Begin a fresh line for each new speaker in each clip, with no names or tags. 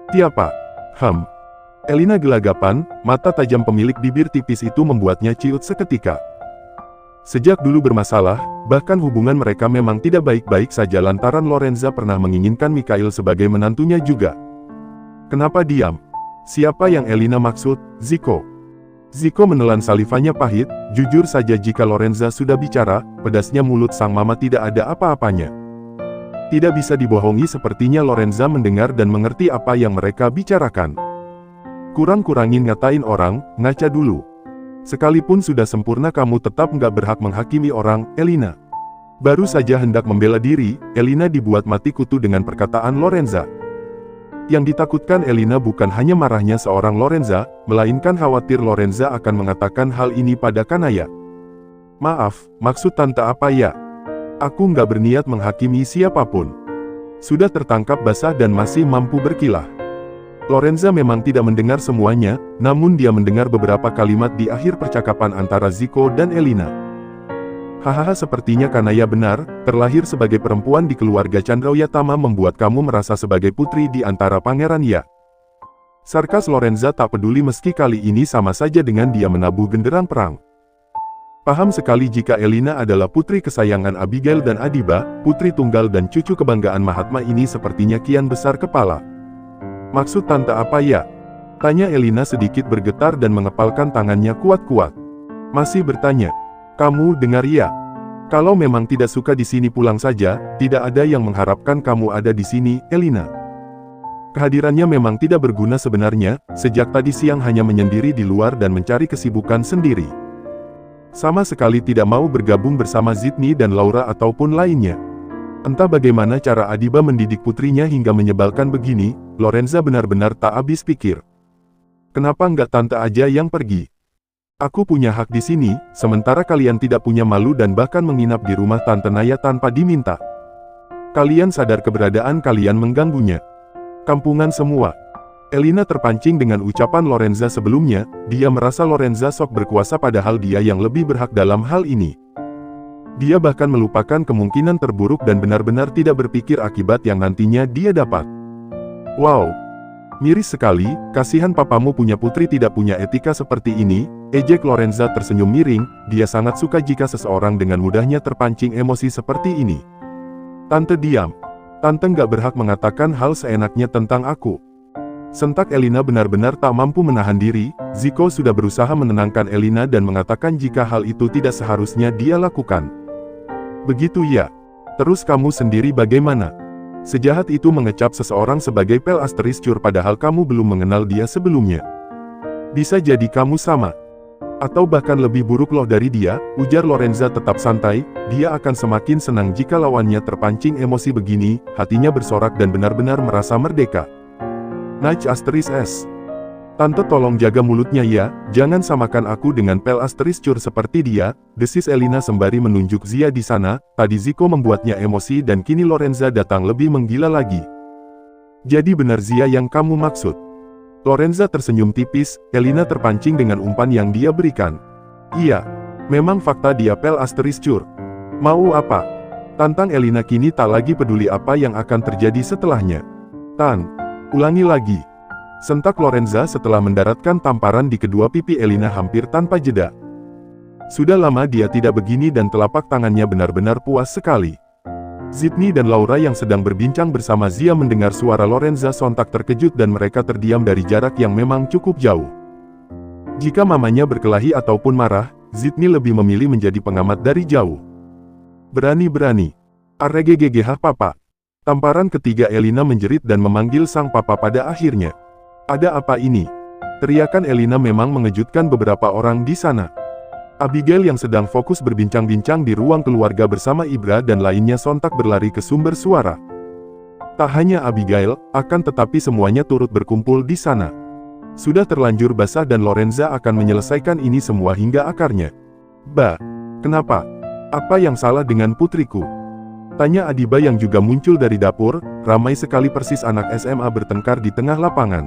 Tiapa. Elina gelagapan, mata tajam pemilik bibir tipis itu membuatnya ciut seketika. Sejak dulu bermasalah, bahkan hubungan mereka memang tidak baik-baik saja lantaran Lorenza pernah menginginkan Mikhail sebagai menantunya juga. Kenapa diam? Siapa yang Elina maksud? Ziko. Ziko menelan salivanya pahit, jujur saja jika Lorenza sudah bicara, pedasnya mulut sang mama tidak ada apa-apanya. Tidak bisa dibohongi sepertinya Lorenza mendengar dan mengerti apa yang mereka bicarakan. Kurang-kurangin ngatain orang, ngaca dulu. Sekalipun sudah sempurna kamu tetap nggak berhak menghakimi orang, Elina. Baru saja hendak membela diri, Elina dibuat mati kutu dengan perkataan Lorenza. Yang ditakutkan Elina bukan hanya marahnya seorang Lorenza, melainkan khawatir Lorenza akan mengatakan hal ini pada Kanaya. Maaf, maksud tante apa ya? Aku nggak berniat menghakimi siapapun. Sudah tertangkap basah dan masih mampu berkilah. Lorenza memang tidak mendengar semuanya, namun dia mendengar beberapa kalimat di akhir percakapan antara Ziko dan Elina. Hahaha, sepertinya Kanaya benar, terlahir sebagai perempuan di keluarga Chandrawyatama membuat kamu merasa sebagai putri di antara pangeran ya. Sarkas Lorenza tak peduli meski kali ini sama saja dengan dia menabuh genderang perang. Paham sekali jika Elina adalah putri kesayangan Abigail dan Adiba, putri tunggal dan cucu kebanggaan Mahatma ini sepertinya kian besar kepala. Maksud tante apa ya? Tanya Elina sedikit bergetar dan mengepalkan tangannya kuat-kuat. Masih bertanya. Kamu dengar ya? Kalau memang tidak suka di sini pulang saja, tidak ada yang mengharapkan kamu ada di sini, Elina. Kehadirannya memang tidak berguna sebenarnya, sejak tadi siang hanya menyendiri di luar dan mencari kesibukan sendiri. Sama sekali tidak mau bergabung bersama Zidni dan Laura ataupun lainnya. Entah bagaimana cara Adiba mendidik putrinya hingga menyebalkan begini, Lorenza benar-benar tak habis pikir. Kenapa nggak tante aja yang pergi? Aku punya hak di sini, sementara kalian tidak punya malu dan bahkan menginap di rumah tante Naya tanpa diminta. Kalian sadar keberadaan kalian mengganggunya. Kampungan semua. Elina terpancing dengan ucapan Lorenza sebelumnya, dia merasa Lorenza sok berkuasa padahal dia yang lebih berhak dalam hal ini. Dia bahkan melupakan kemungkinan terburuk dan benar-benar tidak berpikir akibat yang nantinya dia dapat. Wow, miris sekali, kasihan papamu punya putri tidak punya etika seperti ini, ejek Lorenza tersenyum miring, dia sangat suka jika seseorang dengan mudahnya terpancing emosi seperti ini. Tante diam. Tante nggak berhak mengatakan hal seenaknya tentang aku. Sentak Elina benar-benar tak mampu menahan diri, Ziko sudah berusaha menenangkan Elina dan mengatakan jika hal itu tidak seharusnya dia lakukan. Begitu ya. Terus kamu sendiri bagaimana? Sejahat itu mengecap seseorang sebagai pel asteriscur padahal kamu belum mengenal dia sebelumnya. Bisa jadi kamu sama. Atau bahkan lebih buruk loh dari dia, ujar Lorenza tetap santai, dia akan semakin senang jika lawannya terpancing emosi begini, hatinya bersorak dan benar-benar merasa merdeka. Nach asteris S. Tante tolong jaga mulutnya ya, jangan samakan aku dengan pel asteriscur seperti dia, desis Elina sembari menunjuk Zia di sana, tadi Ziko membuatnya emosi dan kini Lorenza datang lebih menggila lagi. Jadi benar Zia yang kamu maksud? Lorenza tersenyum tipis, Elina terpancing dengan umpan yang dia berikan. Iya, memang fakta dia pel asteriscur. Mau apa? Tantang Elina kini tak lagi peduli apa yang akan terjadi setelahnya. Ulangi lagi. Sentak Lorenza setelah mendaratkan tamparan di kedua pipi Elina hampir tanpa jeda. Sudah lama dia tidak begini dan telapak tangannya benar-benar puas sekali. Zidni dan Laura yang sedang berbincang bersama Zia mendengar suara Lorenza sontak terkejut dan mereka terdiam dari jarak yang memang cukup jauh. Jika mamanya berkelahi ataupun marah, Zidni lebih memilih menjadi pengamat dari jauh. Berani-berani. Arregegegeh papa. Tamparan ketiga Elina menjerit dan memanggil sang papa pada akhirnya. Ada apa ini? Teriakan Elina memang mengejutkan beberapa orang di sana. Abigail yang sedang fokus berbincang-bincang di ruang keluarga bersama Ibra dan lainnya sontak berlari ke sumber suara. Tak hanya Abigail, akan tetapi semuanya turut berkumpul di sana. Sudah terlanjur basah dan Lorenza akan menyelesaikan ini semua hingga akarnya. Bah, kenapa? Apa yang salah dengan putriku? Tanya Adiba yang juga muncul dari dapur, ramai sekali persis anak SMA bertengkar di tengah lapangan.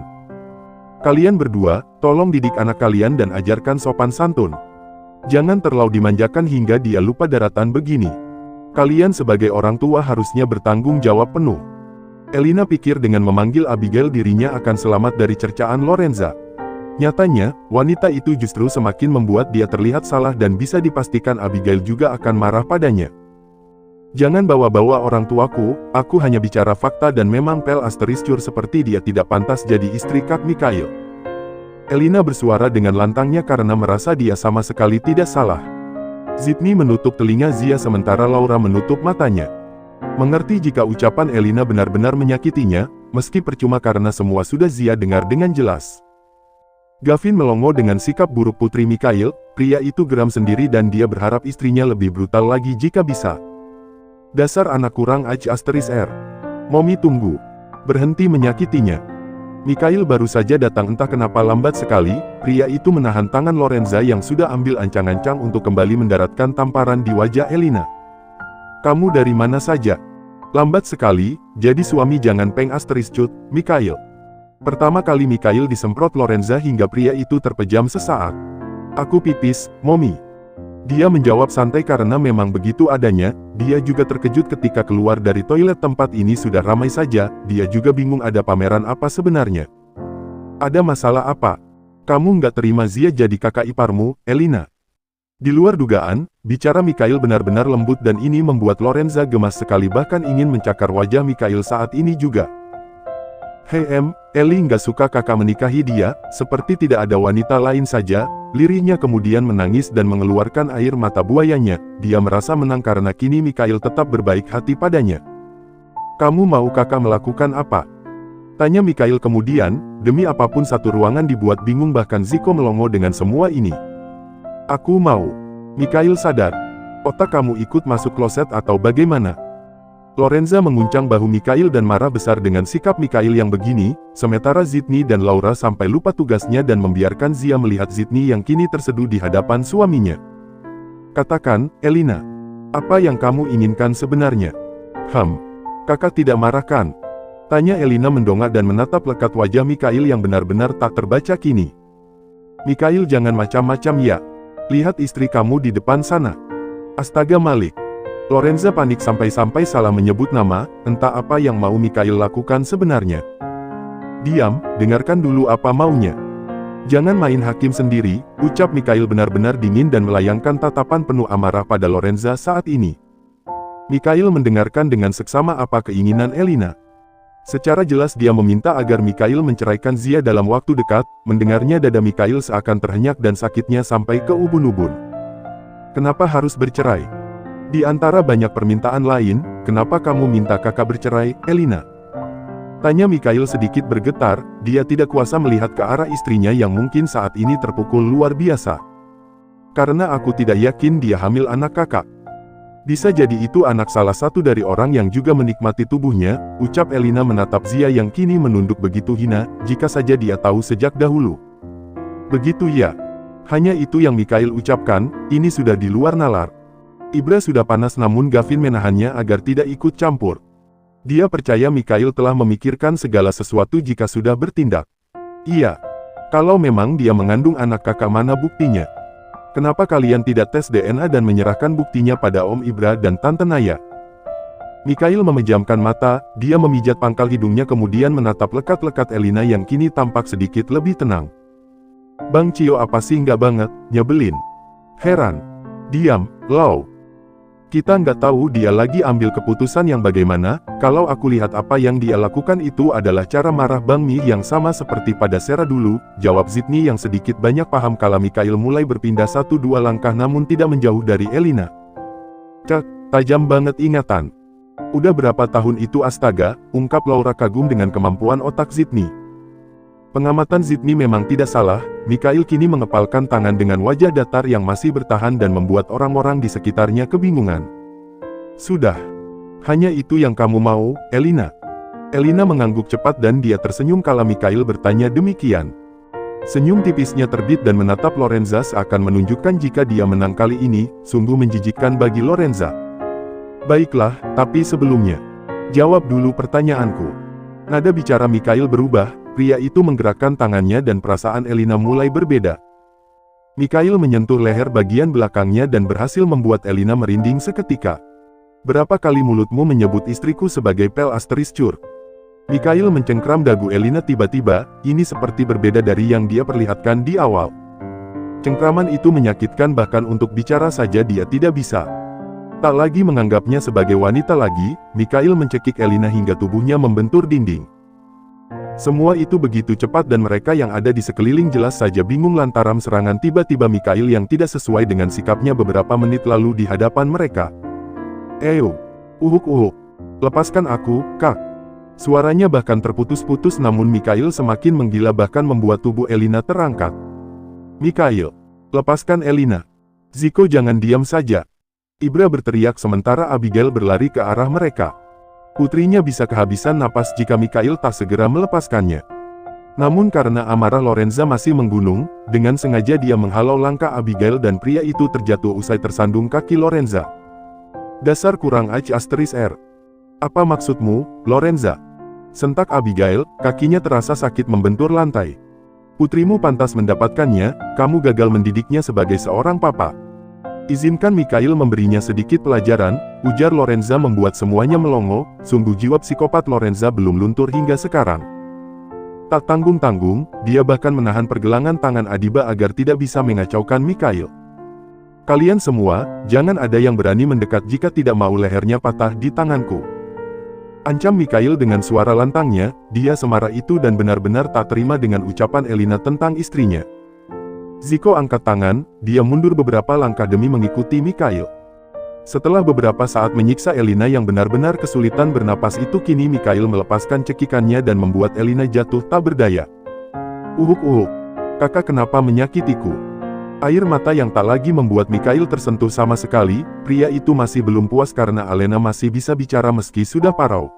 Kalian berdua, tolong didik anak kalian dan ajarkan sopan santun. Jangan terlalu dimanjakan hingga dia lupa daratan begini. Kalian sebagai orang tua harusnya bertanggung jawab penuh. Elina pikir dengan memanggil Abigail dirinya akan selamat dari cercaan Lorenza. Nyatanya, wanita itu justru semakin membuat dia terlihat salah dan bisa dipastikan Abigail juga akan marah padanya. Jangan bawa-bawa orang tuaku, aku hanya bicara fakta dan memang Pel Asteriscur seperti dia tidak pantas jadi istri Kak Mikhail. Elina bersuara dengan lantangnya karena merasa dia sama sekali tidak salah. Sydney menutup telinga Zia sementara Laura menutup matanya. Mengerti jika ucapan Elina benar-benar menyakitinya, meski percuma karena semua sudah Zia dengar dengan jelas. Gavin melongo dengan sikap buruk Putri Mikhail, pria itu geram sendiri dan dia berharap istrinya lebih brutal lagi jika bisa. Dasar anak kurang ajar. Mommy tunggu. Berhenti menyakitinya. Mikhail baru saja datang entah kenapa lambat sekali, pria itu menahan tangan Lorenza yang sudah ambil ancang-ancang untuk kembali mendaratkan tamparan di wajah Elina. Kamu dari mana saja? Lambat sekali, jadi suami jangan peng Asteriscut, Mikhail. Pertama kali Mikhail disemprot Lorenza hingga pria itu terpejam sesaat. Aku pipis, Mommy. Dia menjawab santai karena memang begitu adanya, dia juga terkejut ketika keluar dari toilet tempat ini sudah ramai saja, dia juga bingung ada pameran apa sebenarnya. Ada masalah apa? Kamu nggak terima Zia jadi kakak iparmu, Elina? Di luar dugaan, bicara Mikhail benar-benar lembut dan ini membuat Lorenza gemas sekali bahkan ingin mencakar wajah Mikhail saat ini juga. Hei Eli nggak suka kakak menikahi dia, seperti tidak ada wanita lain saja, lirihnya kemudian menangis dan mengeluarkan air mata buayanya, dia merasa menang karena kini Mikhail tetap berbaik hati padanya. Kamu mau kakak melakukan apa? Tanya Mikhail kemudian, demi apapun satu ruangan dibuat bingung bahkan Ziko melongo dengan semua ini. Aku mau. Mikhail sadar. Otak kamu ikut masuk kloset atau bagaimana? Lorenza menguncang bahu Mikhail dan marah besar dengan sikap Mikhail yang begini, sementara Sydney dan Laura sampai lupa tugasnya dan membiarkan Zia melihat Sydney yang kini terseduh di hadapan suaminya. Katakan, Elina. Apa yang kamu inginkan sebenarnya? Kakak tidak marah kan? Tanya Elina mendongak dan menatap lekat wajah Mikhail yang benar-benar tak terbaca kini. Mikhail jangan macam-macam ya. Lihat istri kamu di depan sana. Astaga Malik. Lorenza panik sampai-sampai salah menyebut nama, entah apa yang mau Mikhail lakukan sebenarnya. Diam, dengarkan dulu apa maunya. Jangan main hakim sendiri, ucap Mikhail benar-benar dingin dan melayangkan tatapan penuh amarah pada Lorenza saat ini. Mikhail mendengarkan dengan seksama apa keinginan Elina. Secara jelas dia meminta agar Mikhail menceraikan Zia dalam waktu dekat, mendengarnya dada Mikhail seakan terhenyak dan sakitnya sampai ke ubun-ubun. Kenapa harus bercerai? Di antara banyak permintaan lain, kenapa kamu minta kakak bercerai, Elina? Tanya Mikhail sedikit bergetar, dia tidak kuasa melihat ke arah istrinya yang mungkin saat ini terpukul luar biasa. Karena aku tidak yakin dia hamil anak kakak. Bisa jadi itu anak salah satu dari orang yang juga menikmati tubuhnya, ucap Elina menatap Zia yang kini menunduk begitu hina, jika saja dia tahu sejak dahulu. Begitu ya. Hanya itu yang Mikhail ucapkan, ini sudah di luar nalar. Ibra sudah panas namun Gavin menahannya agar tidak ikut campur. Dia percaya Mikhail telah memikirkan segala sesuatu jika sudah bertindak. Iya. Kalau memang dia mengandung anak kakak mana buktinya? Kenapa kalian tidak tes DNA dan menyerahkan buktinya pada Om Ibra dan Tante Naya? Mikhail memejamkan mata, dia memijat pangkal hidungnya kemudian menatap lekat-lekat Elina yang kini tampak sedikit lebih tenang. Bang Cio apa sih nggak banget, nyebelin. Heran. Diam, Lau. Kita nggak tahu dia lagi ambil keputusan yang bagaimana, kalau aku lihat apa yang dia lakukan itu adalah cara marah Bang Mi yang sama seperti pada Sera dulu, jawab Sydney yang sedikit banyak paham kala Mikhail mulai berpindah 1-2 langkah namun tidak menjauh dari Elina. Cek, tajam banget ingatan. Udah berapa tahun itu astaga, ungkap Laura kagum dengan kemampuan otak Sydney. Pengamatan Sydney memang tidak salah, Mikhail kini mengepalkan tangan dengan wajah datar yang masih bertahan dan membuat orang-orang di sekitarnya kebingungan. Sudah. Hanya itu yang kamu mau, Elina? Elina mengangguk cepat dan dia tersenyum kala Mikhail bertanya demikian. Senyum tipisnya terbit dan menatap Lorenza seakan menunjukkan jika dia menang kali ini, sungguh menjijikkan bagi Lorenza. Baiklah, tapi sebelumnya. Jawab dulu pertanyaanku. Nada bicara Mikhail berubah. Pria itu menggerakkan tangannya dan perasaan Elina mulai berbeda. Mikhail menyentuh leher bagian belakangnya dan berhasil membuat Elina merinding seketika. Berapa kali mulutmu menyebut istriku sebagai Pel Asteriscur? Mikhail mencengkram dagu Elina tiba-tiba, ini seperti berbeda dari yang dia perlihatkan di awal. Cengkraman itu menyakitkan bahkan untuk bicara saja dia tidak bisa. Tak lagi menganggapnya sebagai wanita lagi, Mikhail mencekik Elina hingga tubuhnya membentur dinding. Semua itu begitu cepat dan mereka yang ada di sekeliling jelas saja bingung lantaran serangan tiba-tiba Mikhail yang tidak sesuai dengan sikapnya beberapa menit lalu di hadapan mereka. Uhuk, lepaskan aku, Kak. Suaranya bahkan terputus-putus namun Mikhail semakin menggila bahkan membuat tubuh Elina terangkat. Mikhail, lepaskan Elina. Ziko jangan diam saja. Ibra berteriak sementara Abigail berlari ke arah mereka. Putrinya bisa kehabisan napas jika Mikhail tak segera melepaskannya. Namun karena amarah Lorenza masih menggunung, dengan sengaja dia menghalau langkah Abigail dan pria itu terjatuh usai tersandung kaki Lorenza. Dasar kurang ajar. Apa maksudmu, Lorenza? Sentak Abigail, kakinya terasa sakit membentur lantai. Putrimu pantas mendapatkannya, kamu gagal mendidiknya sebagai seorang papa. Izinkan Mikhail memberinya sedikit pelajaran, ujar Lorenza membuat semuanya melongo, sungguh jiwa psikopat Lorenza belum luntur hingga sekarang. Tak tanggung-tanggung, dia bahkan menahan pergelangan tangan Adiba agar tidak bisa mengacaukan Mikhail. Kalian semua, jangan ada yang berani mendekat jika tidak mau lehernya patah di tanganku. Ancam Mikhail dengan suara lantangnya, dia semarah itu dan benar-benar tak terima dengan ucapan Elina tentang istrinya. Ziko angkat tangan, dia mundur beberapa langkah demi mengikuti Mikhail. Setelah beberapa saat menyiksa Elina yang benar-benar kesulitan bernapas itu kini Mikhail melepaskan cekikannya dan membuat Elina jatuh tak berdaya. Uhuk, kakak kenapa menyakitiku? Air mata yang tak lagi membuat Mikhail tersentuh sama sekali, pria itu masih belum puas karena Alena masih bisa bicara meski sudah parau.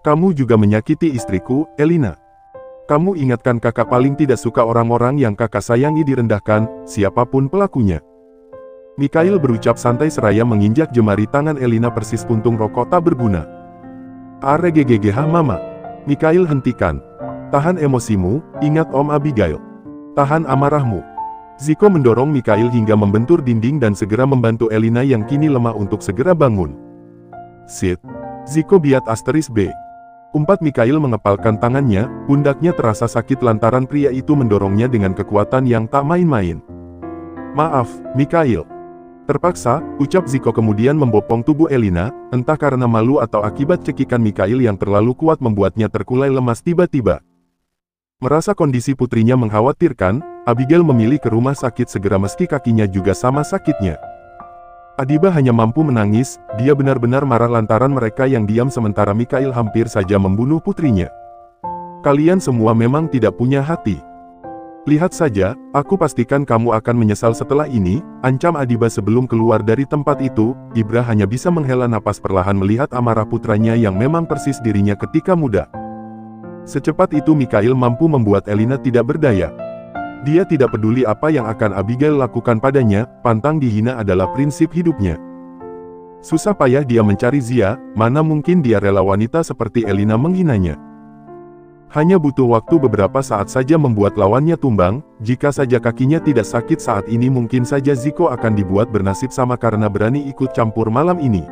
Kamu juga menyakiti istriku, Elina. Kamu ingatkan kakak paling tidak suka orang-orang yang kakak sayangi direndahkan, siapapun pelakunya. Mikhail berucap santai seraya menginjak jemari tangan Elina persis puntung rokok tak berguna. Mama. Mikhail hentikan. Tahan emosimu, ingat Om Abigail. Tahan amarahmu. Ziko mendorong Mikhail hingga membentur dinding dan segera membantu Elina yang kini lemah untuk segera bangun. Sit. Ziko biat *B. Umpat Mikhail mengepalkan tangannya, pundaknya terasa sakit lantaran pria itu mendorongnya dengan kekuatan yang tak main-main. Maaf, Mikhail. Terpaksa, ucap Ziko kemudian membopong tubuh Elina, entah karena malu atau akibat cekikan Mikhail yang terlalu kuat membuatnya terkulai lemas tiba-tiba. Merasa kondisi putrinya mengkhawatirkan, Abigail memilih ke rumah sakit segera meski kakinya juga sama sakitnya. Adiba hanya mampu menangis, dia benar-benar marah lantaran mereka yang diam sementara Mikhail hampir saja membunuh putrinya. Kalian semua memang tidak punya hati. Lihat saja, aku pastikan kamu akan menyesal setelah ini, ancam Adiba sebelum keluar dari tempat itu. Ibra hanya bisa menghela napas perlahan melihat amarah putranya yang memang persis dirinya ketika muda. Secepat itu Mikhail mampu membuat Elina tidak berdaya. Dia tidak peduli apa yang akan Abigail lakukan padanya, pantang dihina adalah prinsip hidupnya. Susah payah dia mencari Zia, mana mungkin dia rela wanita seperti Elina menghinanya. Hanya butuh waktu beberapa saat saja membuat lawannya tumbang, jika saja kakinya tidak sakit saat ini mungkin saja Ziko akan dibuat bernasib sama karena berani ikut campur malam ini.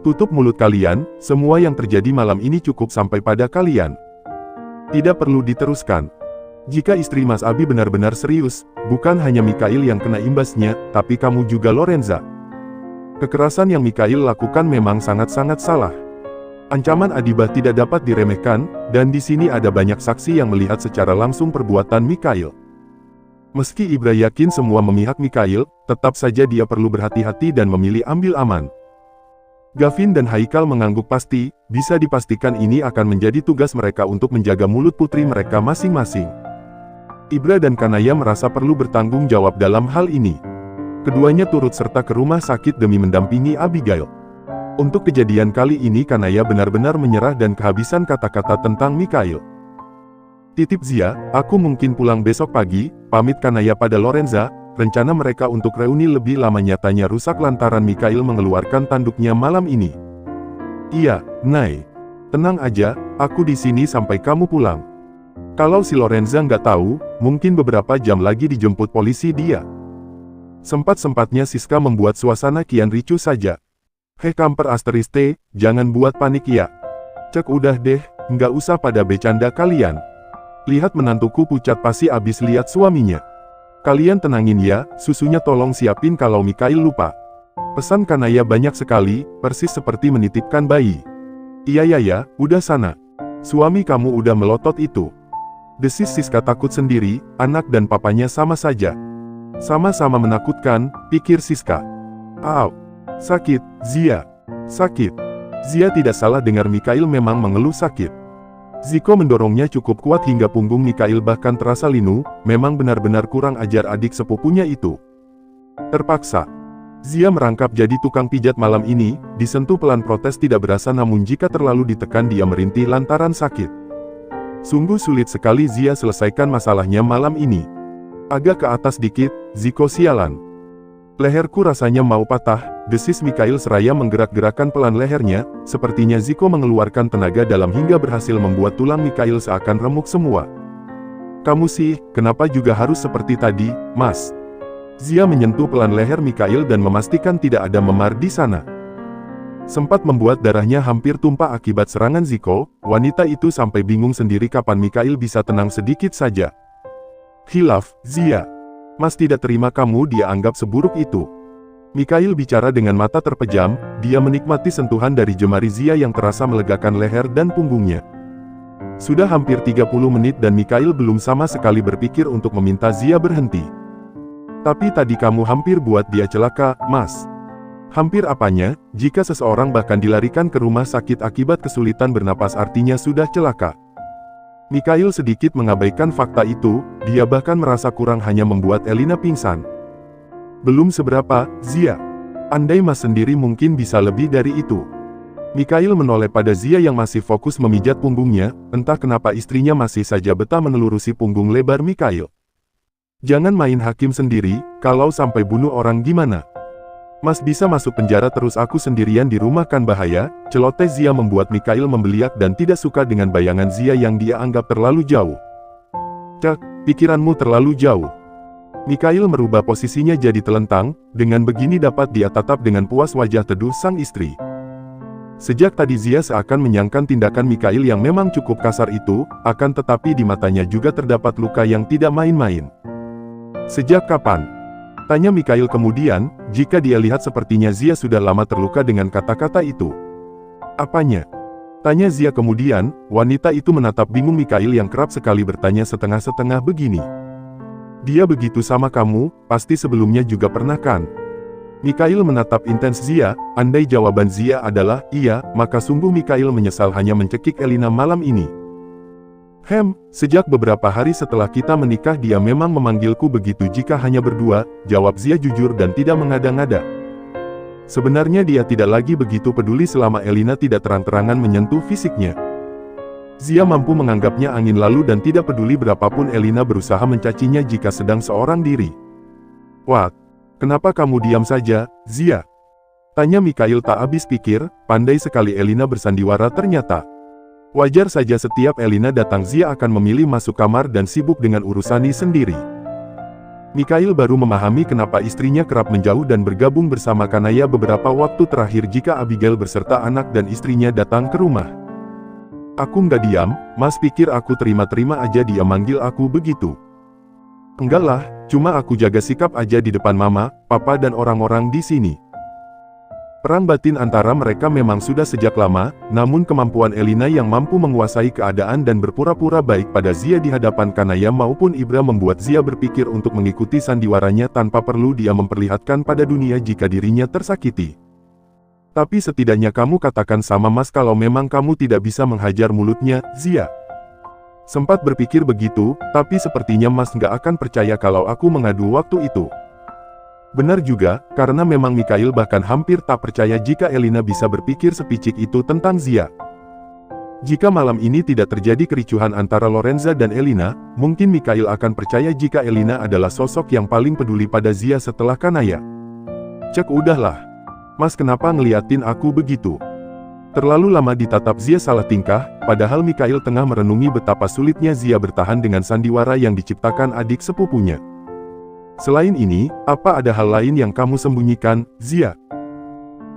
Tutup mulut kalian, semua yang terjadi malam ini cukup sampai pada kalian. Tidak perlu diteruskan. Jika istri Mas Abi benar-benar serius, bukan hanya Mikhail yang kena imbasnya, tapi kamu juga Lorenza. Kekerasan yang Mikhail lakukan memang sangat-sangat salah. Ancaman Adiba tidak dapat diremehkan, dan di sini ada banyak saksi yang melihat secara langsung perbuatan Mikhail. Meski Ibra yakin semua memihak Mikhail, tetap saja dia perlu berhati-hati dan memilih ambil aman. Gavin dan Haikal mengangguk pasti, bisa dipastikan ini akan menjadi tugas mereka untuk menjaga mulut putri mereka masing-masing. Ibra dan Kanaya merasa perlu bertanggung jawab dalam hal ini. Keduanya turut serta ke rumah sakit demi mendampingi Abigail. Untuk kejadian kali ini Kanaya benar-benar menyerah dan kehabisan kata-kata tentang Mikhail. Titip Zia, aku mungkin pulang besok pagi, pamit Kanaya pada Lorenza. Rencana mereka untuk reuni lebih lama nyatanya rusak lantaran Mikhail mengeluarkan tanduknya malam ini. Iya, Nay. Tenang aja, aku di sini sampai kamu pulang. Kalau si Lorenza nggak tahu, mungkin beberapa jam lagi dijemput polisi dia. Sempat-sempatnya Siska membuat suasana kian ricuh saja. Hei kamper *T, jangan buat panik ya. Cek udah deh, nggak usah pada bercanda kalian. Lihat menantuku pucat pasti abis lihat suaminya. Kalian tenangin ya, susunya tolong siapin kalau Mikhail lupa. Pesan Kanaya banyak sekali, persis seperti menitipkan bayi. Iya ya, udah sana. Suami kamu udah melotot itu. Desis Siska takut sendiri, anak dan papanya sama saja. Sama-sama menakutkan, pikir Siska. Au, sakit, Zia. Sakit. Zia tidak salah dengar Mikhail memang mengeluh sakit. Ziko mendorongnya cukup kuat hingga punggung Mikhail bahkan terasa linu, memang benar-benar kurang ajar adik sepupunya itu. Terpaksa. Zia merangkap jadi tukang pijat malam ini, disentuh pelan protes tidak berasa namun jika terlalu ditekan dia merintih lantaran sakit. Sungguh sulit sekali Zia selesaikan masalahnya malam ini. Agak ke atas dikit, Ziko sialan. Leherku rasanya mau patah, desis Mikhail seraya menggerak-gerakkan pelan lehernya, sepertinya Ziko mengeluarkan tenaga dalam hingga berhasil membuat tulang Mikhail seakan remuk semua. Kamu sih, kenapa juga harus seperti tadi, Mas? Zia menyentuh pelan leher Mikhail dan memastikan tidak ada memar di sana. Sempat membuat darahnya hampir tumpah akibat serangan Ziko, wanita itu sampai bingung sendiri kapan Mikhail bisa tenang sedikit saja. Hilaf, Zia. Mas tidak terima kamu dia anggap seburuk itu. Mikhail bicara dengan mata terpejam, dia menikmati sentuhan dari jemari Zia yang terasa melegakan leher dan punggungnya. Sudah hampir 30 menit dan Mikhail belum sama sekali berpikir untuk meminta Zia berhenti. Tapi tadi kamu hampir buat dia celaka, Mas. Hampir apanya, jika seseorang bahkan dilarikan ke rumah sakit akibat kesulitan bernapas artinya sudah celaka. Mikhail sedikit mengabaikan fakta itu, dia bahkan merasa kurang hanya membuat Elina pingsan. Belum seberapa, Zia. Andai Mas sendiri mungkin bisa lebih dari itu. Mikhail menoleh pada Zia yang masih fokus memijat punggungnya, entah kenapa istrinya masih saja betah menelurusi punggung lebar Mikhail. Jangan main hakim sendiri, kalau sampai bunuh orang gimana? Mas bisa masuk penjara terus aku sendirian di rumah kan bahaya, celoteh Zia membuat Mikhail membeliak dan tidak suka dengan bayangan Zia yang dia anggap terlalu jauh. Cak, pikiranmu terlalu jauh. Mikhail merubah posisinya jadi telentang, dengan begini dapat dia tatap dengan puas wajah teduh sang istri. Sejak tadi Zia seakan menyangkan tindakan Mikhail yang memang cukup kasar itu, akan tetapi di matanya juga terdapat luka yang tidak main-main. Sejak kapan? Tanya Mikhail kemudian, jika dia lihat sepertinya Zia sudah lama terluka dengan kata-kata itu. Apanya? Tanya Zia kemudian, wanita itu menatap bingung Mikhail yang kerap sekali bertanya setengah-setengah begini. Dia begitu sama kamu, pasti sebelumnya juga pernah kan? Mikhail menatap intens Zia, andai jawaban Zia adalah iya, maka sungguh Mikhail menyesal hanya mencekik Elina malam ini. Sejak beberapa hari setelah kita menikah dia memang memanggilku begitu jika hanya berdua, jawab Zia jujur dan tidak mengada-ngada. Sebenarnya dia tidak lagi begitu peduli selama Elina tidak terang-terangan menyentuh fisiknya. Zia mampu menganggapnya angin lalu dan tidak peduli berapapun Elina berusaha mencacinya jika sedang seorang diri. Wah, kenapa kamu diam saja, Zia? Tanya Mikhail tak habis pikir, pandai sekali Elina bersandiwara ternyata. Wajar saja setiap Elina datang Zia akan memilih masuk kamar dan sibuk dengan urusannya sendiri. Mikhail baru memahami kenapa istrinya kerap menjauh dan bergabung bersama Kanaya beberapa waktu terakhir jika Abigail beserta anak dan istrinya datang ke rumah. Aku nggak diam, Mas pikir aku terima-terima aja dia manggil aku begitu. Enggak lah, cuma aku jaga sikap aja di depan mama, papa dan orang-orang di sini. Perang batin antara mereka memang sudah sejak lama, namun kemampuan Elina yang mampu menguasai keadaan dan berpura-pura baik pada Zia di hadapan Kanaya maupun Ibra membuat Zia berpikir untuk mengikuti sandiwaranya tanpa perlu dia memperlihatkan pada dunia jika dirinya tersakiti. Tapi setidaknya kamu katakan sama Mas kalau memang kamu tidak bisa menghajar mulutnya, Zia. Sempat berpikir begitu, tapi sepertinya Mas nggak akan percaya kalau aku mengadu waktu itu. Benar juga, karena memang Mikhail bahkan hampir tak percaya jika Elina bisa berpikir sepicik itu tentang Zia. Jika malam ini tidak terjadi kericuhan antara Lorenza dan Elina, mungkin Mikhail akan percaya jika Elina adalah sosok yang paling peduli pada Zia setelah Kanaya. Cek udahlah. Mas kenapa ngeliatin aku begitu? Terlalu lama ditatap Zia salah tingkah, padahal Mikhail tengah merenungi betapa sulitnya Zia bertahan dengan sandiwara yang diciptakan adik sepupunya. Selain ini, apa ada hal lain yang kamu sembunyikan, Zia?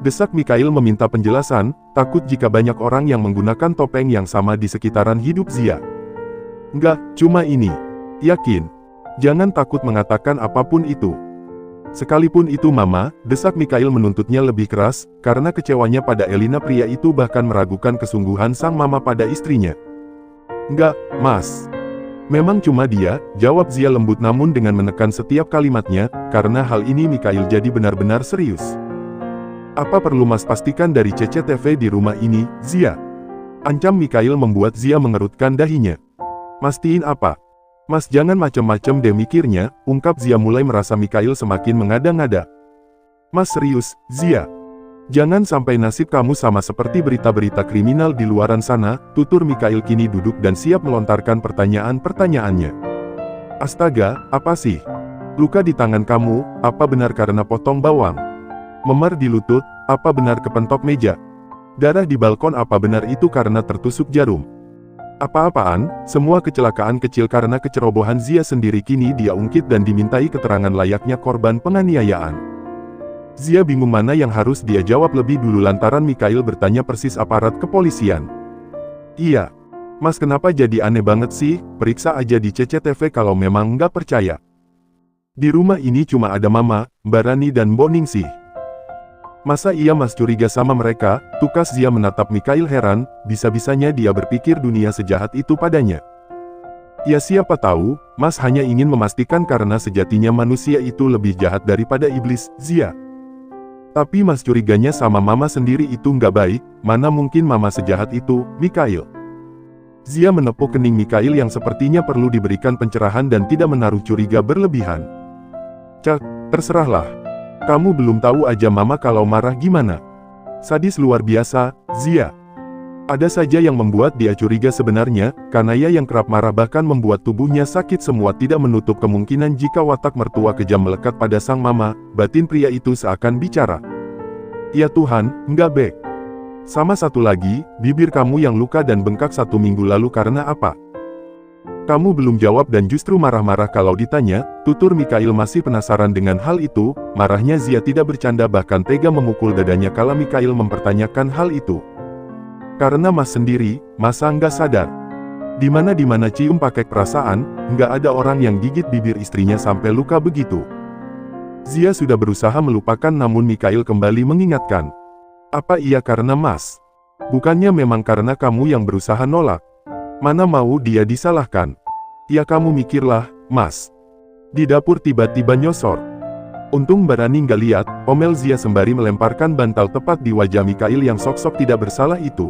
Desak Mikhail meminta penjelasan, takut jika banyak orang yang menggunakan topeng yang sama di sekitaran hidup Zia. Enggak, cuma ini. Yakin. Jangan takut mengatakan apapun itu. Sekalipun itu Mama, desak Mikhail menuntutnya lebih keras, karena kecewanya pada Elina. Pria itu bahkan meragukan kesungguhan sang mama pada istrinya. Enggak, Mas. Memang cuma dia, jawab Zia lembut namun dengan menekan setiap kalimatnya, karena hal ini Mikhail jadi benar-benar serius. Apa perlu Mas pastikan dari CCTV di rumah ini, Zia? Ancam Mikhail membuat Zia mengerutkan dahinya. Mastiin apa? Mas jangan macem-macem deh mikirnya, ungkap Zia mulai merasa Mikhail semakin mengada-ngada. Mas serius, Zia. Jangan sampai nasib kamu sama seperti berita-berita kriminal di luaran sana, tutur Mikhail kini duduk dan siap melontarkan pertanyaan-pertanyaannya. Astaga, apa sih? Luka di tangan kamu, apa benar karena potong bawang? Memar di lutut, apa benar kepentok meja? Darah di balkon, apa benar itu karena tertusuk jarum? Apa-apaan, semua kecelakaan kecil karena kecerobohan Zia sendiri. Kini dia ungkit dan dimintai keterangan layaknya korban penganiayaan. Zia bingung mana yang harus dia jawab lebih dulu lantaran Mikhail bertanya persis aparat kepolisian. Iya. Mas kenapa jadi aneh banget sih, periksa aja di CCTV kalau memang nggak percaya. Di rumah ini cuma ada Mama, Mbak Rani dan Mbok Ningsih. Masa iya Mas curiga sama mereka? Tukas Zia menatap Mikhail heran, bisa-bisanya dia berpikir dunia sejahat itu padanya. Ya siapa tahu, Mas hanya ingin memastikan karena sejatinya manusia itu lebih jahat daripada iblis, Zia. Tapi Mas curiganya sama Mama sendiri itu nggak baik, mana mungkin Mama sejahat itu, Mikhail. Zia menepuk kening Mikhail yang sepertinya perlu diberikan pencerahan dan tidak menaruh curiga berlebihan. Cak, terserahlah. Kamu belum tahu aja Mama kalau marah gimana. Sadis luar biasa, Zia. Ada saja yang membuat dia curiga sebenarnya, karena ia yang kerap marah bahkan membuat tubuhnya sakit. Semua tidak menutup kemungkinan jika watak mertua kejam melekat pada sang mama. Batin pria itu seakan bicara. Ya Tuhan, enggak baik. Sama satu lagi, bibir kamu yang luka dan bengkak 1 minggu lalu karena apa? Kamu belum jawab dan justru marah-marah kalau ditanya, tutur Mikhail masih penasaran dengan hal itu. Marahnya Zia tidak bercanda bahkan tega memukul dadanya kala Mikhail mempertanyakan hal itu. Karena Mas sendiri, masa nggak sadar? Dimana cium pakai perasaan, nggak ada orang yang gigit bibir istrinya sampai luka begitu. Zia sudah berusaha melupakan namun Mikhail kembali mengingatkan. Apa iya karena Mas? Bukannya memang karena kamu yang berusaha nolak? Mana mau dia disalahkan? Ya kamu mikirlah, Mas. Di dapur tiba-tiba nyosor. Untung Mbak Rani nggak lihat, omel Zia sembari melemparkan bantal tepat di wajah Mikhail yang sok-sok tidak bersalah itu.